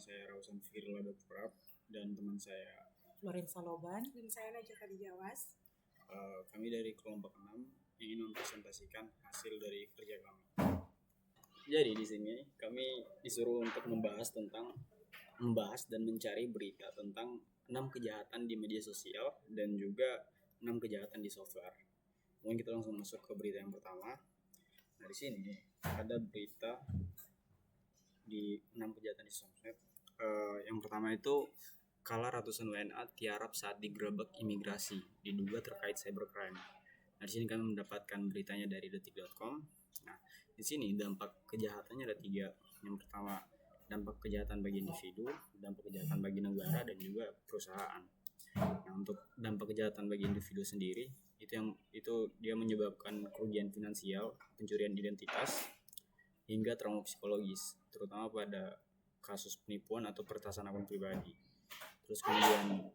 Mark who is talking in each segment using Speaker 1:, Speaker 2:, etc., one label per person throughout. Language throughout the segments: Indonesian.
Speaker 1: saya Rausan Firla Prab dan teman saya
Speaker 2: Lorenza Loban.
Speaker 3: Dan saya Najwa Dijawas.
Speaker 1: Kami dari kelompok 6 ingin mempresentasikan hasil dari kerja kami. Jadi di sini kami disuruh untuk membahas dan mencari berita tentang 6 kejahatan di media sosial dan juga 6 kejahatan di software. Mungkin kita langsung masuk ke berita yang pertama. Nah, di sini ada berita di 6 kejahatan di software. Yang pertama itu kala ratusan WNA tiarap saat digerebek imigrasi, diduga terkait cybercrime. Nah, di sini kami mendapatkan beritanya dari detik.com. Nah, di sini dampak kejahatannya ada 3. Yang pertama, dampak kejahatan bagi individu, dampak kejahatan bagi negara, dan juga perusahaan. Nah, untuk dampak kejahatan bagi individu sendiri, itu dia menyebabkan kerugian finansial, pencurian identitas, hingga trauma psikologis, terutama pada kasus penipuan atau peretasan akun pribadi. Terus kemudian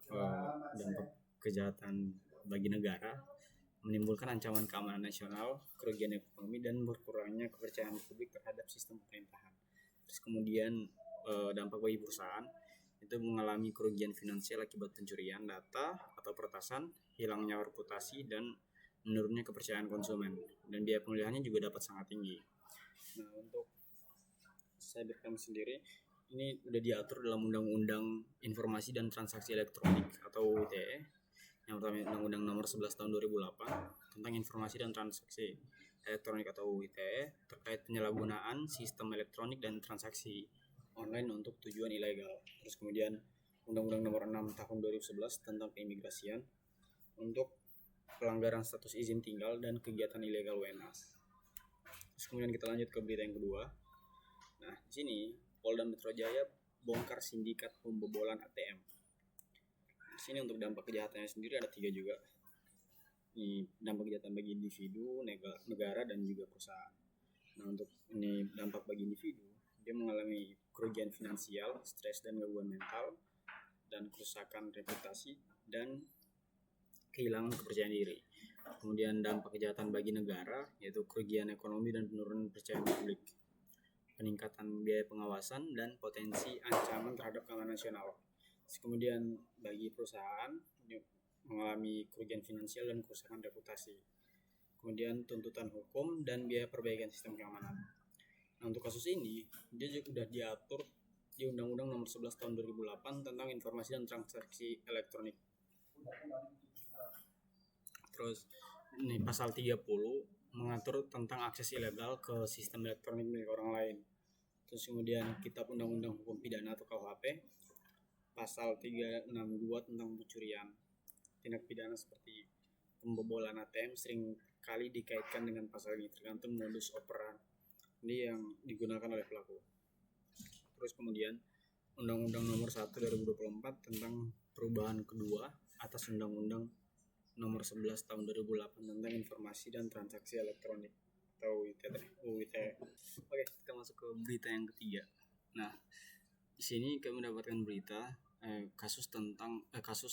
Speaker 1: dampak kejahatan bagi negara menimbulkan ancaman keamanan nasional, kerugian ekonomi, dan berkurangnya kepercayaan publik terhadap sistem pemerintahan. Terus kemudian dampak bagi perusahaan itu mengalami kerugian finansial akibat pencurian data atau peretasan, hilangnya reputasi, dan menurunnya kepercayaan konsumen, dan biaya pemulihannya juga dapat sangat tinggi. Nah, untuk cybercrime sendiri ini sudah diatur dalam Undang-Undang Informasi dan Transaksi Elektronik atau ITE. Yang pertama Undang-Undang Nomor 11 Tahun 2008 tentang Informasi dan Transaksi Elektronik atau ITE terkait penyalahgunaan sistem elektronik dan transaksi online untuk tujuan ilegal. Terus kemudian Undang-Undang Nomor 6 Tahun 2011 tentang keimigrasian untuk pelanggaran status izin tinggal dan kegiatan ilegal WNA. Terus kemudian kita lanjut ke berita yang kedua. Nah, di sini Polda Metro Jaya bongkar sindikat pembobolan ATM. Di sini untuk dampak kejahatannya sendiri ada 3 juga. Ini dampak kejahatan bagi individu, negara, dan juga perusahaan. Nah, untuk ini dampak bagi individu, dia mengalami kerugian finansial, stres dan gangguan mental, dan kerusakan reputasi dan kehilangan kepercayaan diri. Kemudian dampak kejahatan bagi negara yaitu kerugian ekonomi dan penurunan kepercayaan publik, peningkatan biaya pengawasan, dan potensi ancaman terhadap keamanan nasional. Kemudian bagi perusahaan mengalami kerugian finansial dan kerusakan reputasi. Kemudian tuntutan hukum dan biaya perbaikan sistem keamanan. Nah, untuk kasus ini dia juga sudah diatur di Undang-Undang Nomor 11 Tahun 2008 tentang Informasi dan Transaksi Elektronik. Terus ini pasal 30 mengatur tentang akses ilegal ke sistem elektronik milik orang lain. Terus kemudian Kitab Undang-Undang Hukum Pidana atau KUHP pasal 362 tentang pencurian. Tindak pidana seperti pembobolan ATM sering kali dikaitkan dengan pasal ini tergantung modus operandi yang digunakan oleh pelaku. Terus kemudian Undang-Undang Nomor 1 2024 tentang perubahan kedua atas Undang-Undang Nomor 11 Tahun 2008 tentang Informasi dan Transaksi Elektronik atau UITE. Oke, kita masuk ke berita yang ketiga. Nah, di sini kami mendapatkan berita kasus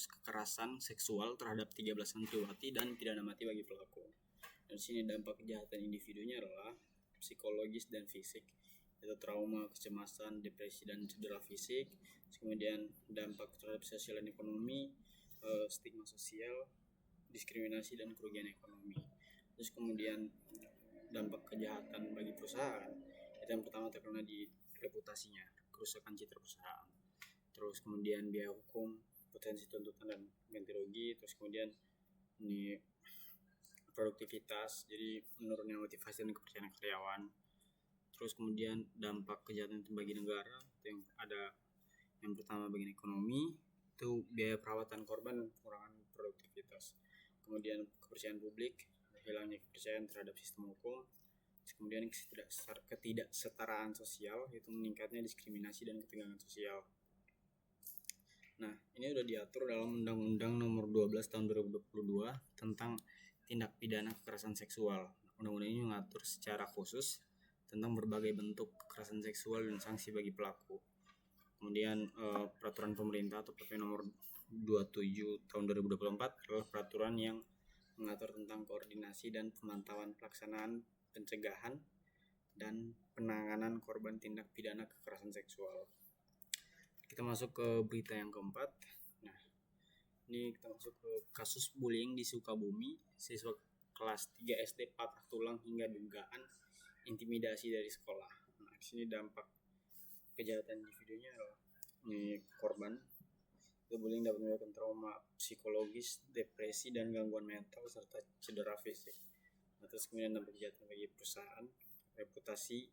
Speaker 1: kekerasan seksual terhadap 13 santriwati dan pidana mati bagi pelaku. Dan di sini dampak kejahatan individunya adalah psikologis dan fisik, yaitu trauma, kecemasan, depresi, dan cedera fisik. Kemudian dampak terhadap sosial dan ekonomi, stigma sosial, diskriminasi, dan kerugian ekonomi. Terus kemudian dampak kejahatan bagi perusahaan, itu yang pertama terkena di reputasinya, kerusakan citra perusahaan. Terus kemudian biaya hukum, potensi tuntutan dan ganti rugi. Terus kemudian ini produktivitas, jadi menurunnya motivasi dan kepercayaan karyawan. Terus kemudian dampak kejahatan bagi negara, itu yang ada yang pertama bagian ekonomi, itu biaya perawatan korban dan pengurangan produktivitas. Kemudian kepercayaan publik, hilangnya kepercayaan terhadap sistem hukum. Kemudian ketidaksetaraan sosial, yaitu meningkatnya diskriminasi dan ketegangan sosial. Nah, ini sudah diatur dalam Undang-Undang Nomor 12 Tahun 2022 tentang tindak pidana kekerasan seksual. Undang-undang ini mengatur secara khusus tentang berbagai bentuk kekerasan seksual dan sanksi bagi pelaku. Kemudian peraturan pemerintah atau PP Nomor 27 Tahun 2024 adalah peraturan yang mengatur tentang koordinasi dan pemantauan pelaksanaan pencegahan dan penanganan korban tindak pidana kekerasan seksual. Kita masuk ke berita yang keempat. Nah, ini kita masuk ke kasus bullying di Sukabumi. Siswa kelas 3 SD patah tulang hingga dugaan intimidasi dari sekolah. Nah, di sini dampak kejahatan di videonya adalah ini korban bullying dapat menyebabkan trauma psikologis, depresi, dan gangguan mental serta cedera fisik. Nah, terus kemudian dampak kejahatan bagi perusahaan, reputasi.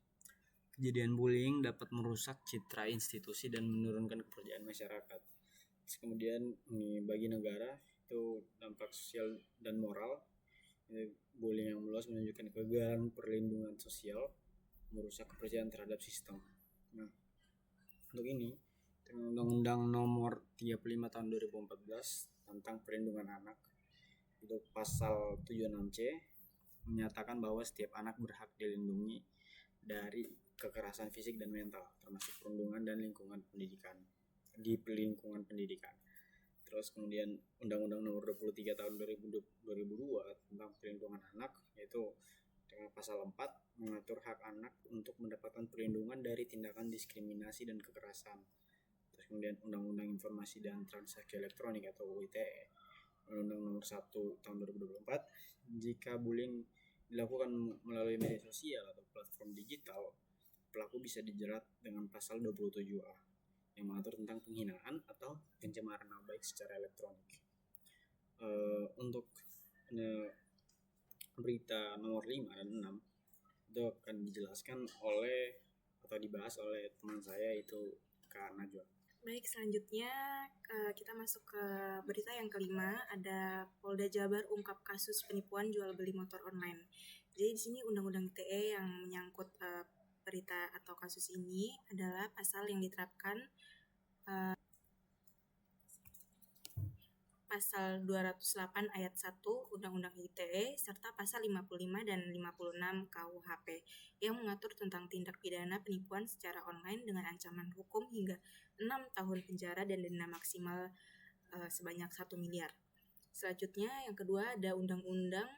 Speaker 1: Kejadian bullying dapat merusak citra institusi dan menurunkan kepercayaan masyarakat. Terus kemudian bagi negara itu dampak sosial dan moral. Bullying yang meluas menunjukkan kegagalan perlindungan sosial, merusak kepercayaan terhadap sistem. Nah, untuk ini Undang-Undang Nomor 35 Tahun 2014 tentang Perlindungan Anak itu pasal 76C menyatakan bahwa setiap anak berhak dilindungi dari kekerasan fisik dan mental, termasuk perundungan dan lingkungan pendidikan di lingkungan pendidikan. Terus kemudian Undang-Undang Nomor 23 Tahun 2002 tentang Perlindungan Anak, yaitu dengan pasal 4 mengatur hak anak untuk mendapatkan perlindungan dari tindakan diskriminasi dan kekerasan. Terus kemudian Undang-Undang Informasi dan Transaksi Elektronik atau UU ITE, Undang-Undang Nomor 1 Tahun 2024, jika bullying dilakukan melalui media sosial atau platform digital, pelaku bisa dijerat dengan pasal 27A yang mengatur tentang penghinaan atau pencemaran nama baik secara elektronik. Untuk berita nomor 5 dan 6 itu akan dijelaskan oleh atau dibahas oleh teman saya, itu Kak Najwa.
Speaker 3: Baik, selanjutnya kita masuk ke berita yang kelima. Ada Polda Jabar ungkap kasus penipuan jual beli motor online. Jadi di sini Undang-Undang ITE yang menyangkut berita atau kasus ini adalah pasal yang diterapkan pasal 208 ayat 1 Undang-Undang ITE serta pasal 55 dan 56 KUHP yang mengatur tentang tindak pidana penipuan secara online dengan ancaman hukum hingga 6 tahun penjara dan denda maksimal sebanyak 1 miliar. Selanjutnya yang kedua ada Undang-Undang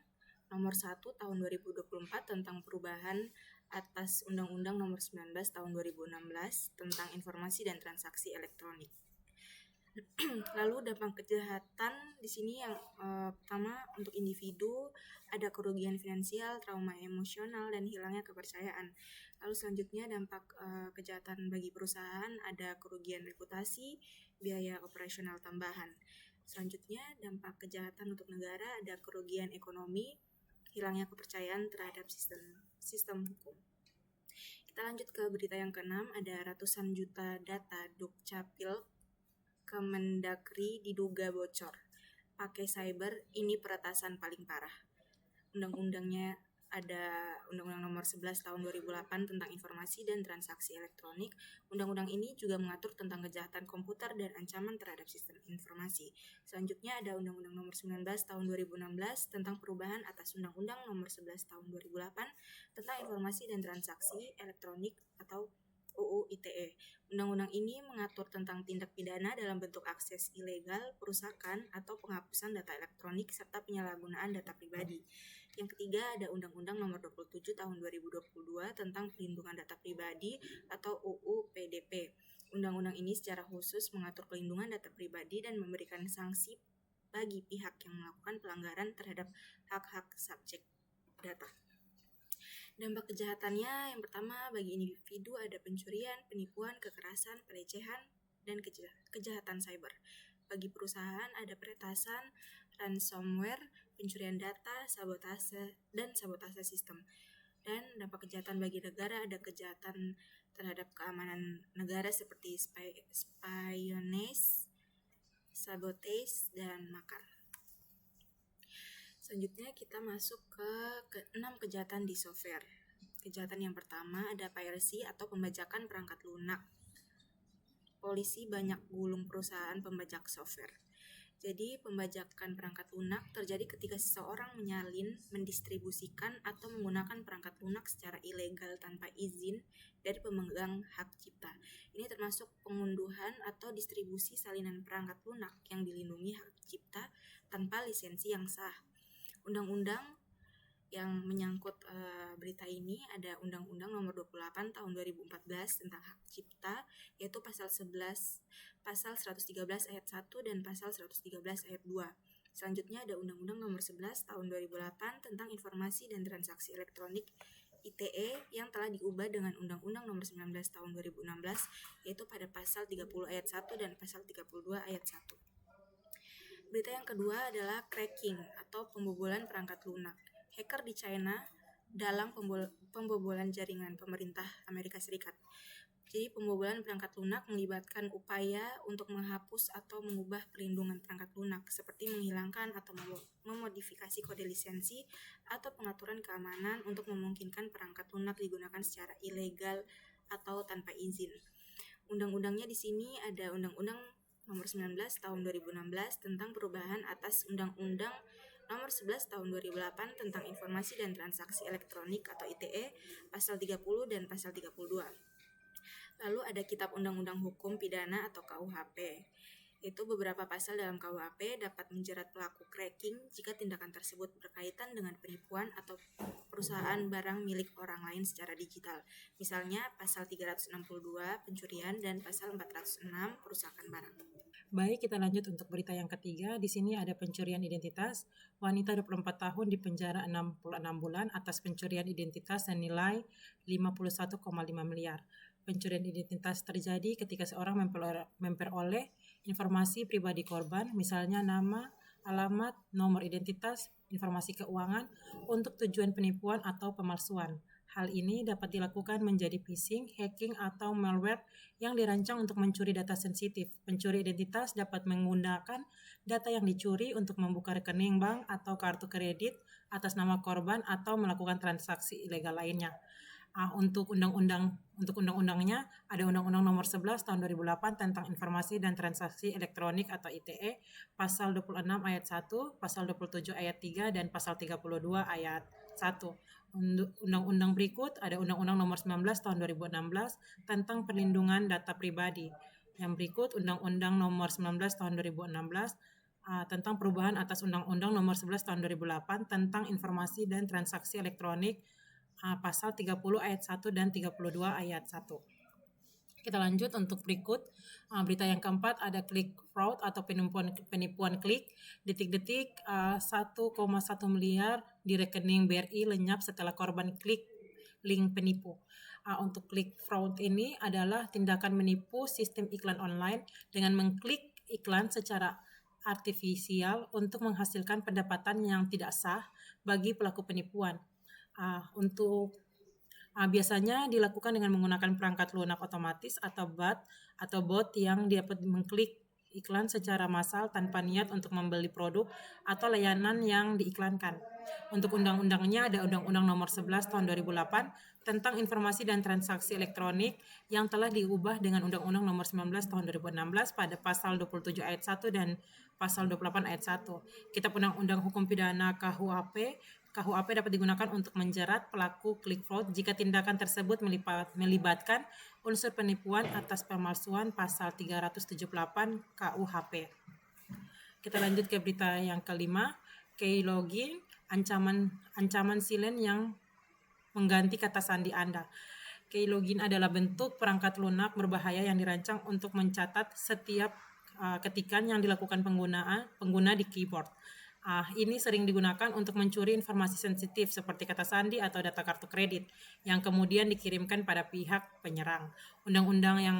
Speaker 3: Nomor 1 Tahun 2024 tentang perubahan atas Undang-Undang Nomor 19 Tahun 2016 tentang informasi dan transaksi elektronik. Lalu dampak kejahatan di sini yang pertama untuk individu ada kerugian finansial, trauma emosional, dan hilangnya kepercayaan. Lalu selanjutnya dampak kejahatan bagi perusahaan ada kerugian reputasi, biaya operasional tambahan. Selanjutnya dampak kejahatan untuk negara ada kerugian ekonomi, hilangnya kepercayaan terhadap sistem hukum. Kita lanjut ke berita yang keenam, ada ratusan juta data Dukcapil Kemendagri diduga bocor. Pakai cyber, ini peretasan paling parah. Undang-undangnya ada Undang-Undang Nomor 11 Tahun 2008 tentang informasi dan transaksi elektronik. Undang-undang ini juga mengatur tentang kejahatan komputer dan ancaman terhadap sistem informasi. Selanjutnya ada Undang-Undang Nomor 19 Tahun 2016 tentang perubahan atas Undang-Undang Nomor 11 Tahun 2008 tentang informasi dan transaksi elektronik atau UU ITE. Undang-undang ini mengatur tentang tindak pidana dalam bentuk akses ilegal, perusakan, atau penghapusan data elektronik, serta penyalahgunaan data pribadi. Yang ketiga ada Undang-Undang Nomor 27 Tahun 2022 tentang Perlindungan Data Pribadi atau UU PDP. Undang-undang ini secara khusus mengatur pelindungan data pribadi dan memberikan sanksi bagi pihak yang melakukan pelanggaran terhadap hak-hak subjek data. Dampak kejahatannya yang pertama bagi individu ada pencurian, penipuan, kekerasan, pelecehan, dan kejahatan cyber. Bagi perusahaan ada peretasan, ransomware, pencurian data, sabotase, dan sabotase sistem. Dan dampak kejahatan bagi negara ada kejahatan terhadap keamanan negara seperti spionage, sabotage, dan makar. Selanjutnya kita masuk ke 6 kejahatan di software. Kejahatan yang pertama ada piracy atau pembajakan perangkat lunak. Polisi banyak gulung perusahaan pembajak software. Jadi pembajakan perangkat lunak terjadi ketika seseorang menyalin, mendistribusikan, atau menggunakan perangkat lunak secara ilegal tanpa izin dari pemegang hak cipta. Ini termasuk pengunduhan atau distribusi salinan perangkat lunak yang dilindungi hak cipta tanpa lisensi yang sah. Undang-undang yang menyangkut berita ini ada Undang-Undang Nomor 28 Tahun 2014 tentang hak cipta, yaitu pasal 113 ayat 1 dan pasal 113 ayat 2. Selanjutnya ada Undang-Undang Nomor 11 Tahun 2008 tentang Informasi dan Transaksi Elektronik ITE yang telah diubah dengan Undang-Undang Nomor 19 Tahun 2016, yaitu pada pasal 30 ayat 1 dan pasal 32 ayat 1. Berita yang kedua adalah cracking atau pembobolan perangkat lunak. Hacker di China dalam pembobolan jaringan pemerintah Amerika Serikat. Jadi pembobolan perangkat lunak melibatkan upaya untuk menghapus atau mengubah perlindungan perangkat lunak seperti menghilangkan atau memodifikasi kode lisensi atau pengaturan keamanan untuk memungkinkan perangkat lunak digunakan secara ilegal atau tanpa izin. Undang-undangnya di sini ada Undang-Undang Nomor 19 Tahun 2016 tentang perubahan atas Undang-Undang Nomor 11 Tahun 2008 tentang Informasi dan Transaksi Elektronik atau ITE, pasal 30 dan pasal 32. Lalu ada Kitab Undang-Undang Hukum Pidana atau KUHP. Itu beberapa pasal dalam KUHP dapat menjerat pelaku cracking jika tindakan tersebut berkaitan dengan penipuan atau perusahaan barang milik orang lain secara digital. Misalnya pasal 362 pencurian dan pasal 406 perusakan barang.
Speaker 2: Baik, kita lanjut untuk berita yang ketiga. Di sini ada pencurian identitas. Wanita 24 tahun dipenjara 66 bulan atas pencurian identitas senilai 51,5 miliar. Pencurian identitas terjadi ketika seorang memperoleh informasi pribadi korban, misalnya nama, alamat, nomor identitas, informasi keuangan untuk tujuan penipuan atau pemalsuan. Hal ini dapat dilakukan menjadi phishing, hacking, atau malware yang dirancang untuk mencuri data sensitif. Pencuri identitas dapat menggunakan data yang dicuri untuk membuka rekening bank atau kartu kredit atas nama korban atau melakukan transaksi ilegal lainnya. Untuk undang-undangnya ada Undang-Undang Nomor 11 Tahun 2008 tentang Informasi dan Transaksi Elektronik atau ITE, pasal 26 ayat 1, pasal 27 ayat 3, dan pasal 32 ayat 1. Undang-undang berikut ada Undang-Undang Nomor 19 Tahun 2016 tentang Perlindungan Data Pribadi. Yang berikut Undang-Undang Nomor 19 Tahun 2016 tentang perubahan atas Undang-Undang Nomor 11 Tahun 2008 tentang Informasi dan Transaksi Elektronik, pasal 30 ayat 1 dan 32 ayat 1. Kita lanjut untuk berikut. Berita yang keempat ada klik fraud atau penipuan klik. Detik-detik 1,1 miliar di rekening BRI lenyap setelah korban klik link penipu. Untuk klik fraud ini adalah tindakan menipu sistem iklan online dengan mengklik iklan secara artifisial untuk menghasilkan pendapatan yang tidak sah bagi pelaku penipuan. Biasanya dilakukan dengan menggunakan perangkat lunak otomatis atau bot yang dapat mengklik iklan secara massal tanpa niat untuk membeli produk atau layanan yang diiklankan. Untuk undang-undangnya ada Undang-Undang Nomor 11 Tahun 2008 tentang Informasi dan Transaksi Elektronik yang telah diubah dengan Undang-Undang Nomor 19 Tahun 2016 pada pasal 27 ayat 1 dan pasal 28 ayat 1. Kitab Undang-Undang Hukum Pidana KUHP dapat digunakan untuk menjerat pelaku klik fraud jika tindakan tersebut melibatkan unsur penipuan atas pemalsuan pasal 378 KUHP. Kita lanjut ke berita yang kelima, keylogin, ancaman silen yang mengganti kata sandi Anda. Keylogin adalah bentuk perangkat lunak berbahaya yang dirancang untuk mencatat setiap ketikan yang dilakukan pengguna di keyboard. Ini sering digunakan untuk mencuri informasi sensitif seperti kata sandi atau data kartu kredit yang kemudian dikirimkan pada pihak penyerang. Undang-undang yang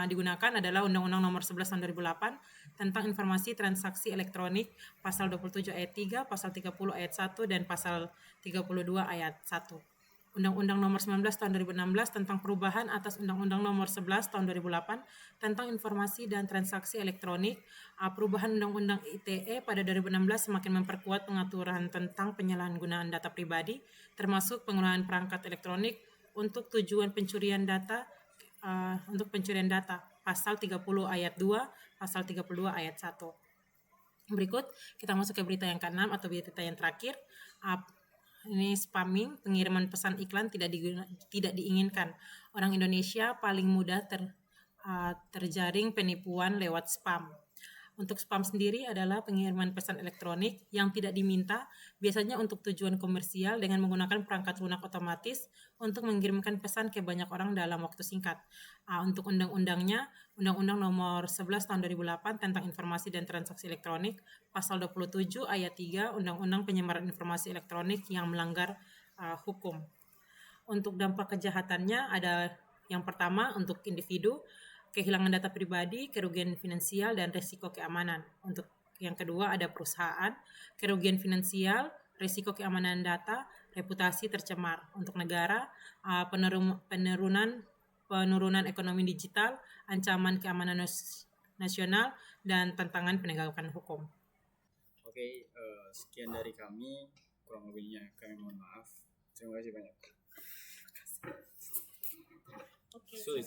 Speaker 2: digunakan adalah Undang-Undang Nomor 11 Tahun 2008 tentang Informasi Transaksi Elektronik, pasal 27 ayat 3, pasal 30 ayat 1, dan pasal 32 ayat 1. Undang-Undang Nomor 19 Tahun 2016 tentang perubahan atas Undang-Undang Nomor 11 Tahun 2008 tentang Informasi dan Transaksi Elektronik. Perubahan Undang-Undang ITE pada 2016 semakin memperkuat pengaturan tentang penyalahgunaan data pribadi, termasuk penggunaan perangkat elektronik untuk tujuan pencurian data, pasal 30 ayat 2, pasal 32 ayat 1. Berikut kita masuk ke berita yang ke-6 atau berita yang terakhir. Ini spamming, pengiriman pesan iklan tidak diinginkan. Orang Indonesia paling mudah terjaring penipuan lewat spam. Untuk spam sendiri adalah pengiriman pesan elektronik yang tidak diminta, biasanya untuk tujuan komersial dengan menggunakan perangkat lunak otomatis untuk mengirimkan pesan ke banyak orang dalam waktu singkat. Untuk undang-undangnya, Undang-Undang Nomor 11 Tahun 2008 tentang Informasi dan Transaksi Elektronik, Pasal 27 Ayat 3 Undang-Undang Penyebaran Informasi Elektronik yang melanggar hukum. Untuk dampak kejahatannya ada yang pertama untuk individu, kehilangan data pribadi, kerugian finansial, dan risiko keamanan. Untuk yang kedua ada perusahaan, kerugian finansial, risiko keamanan data, reputasi tercemar. Untuk negara, penurunan ekonomi digital, ancaman keamanan nasional, dan tantangan penegakan hukum.
Speaker 1: Oke, sekian dari kami. Kurang lebihnya kami mohon maaf. Terima kasih banyak.
Speaker 3: Oke.
Speaker 1: Sulit.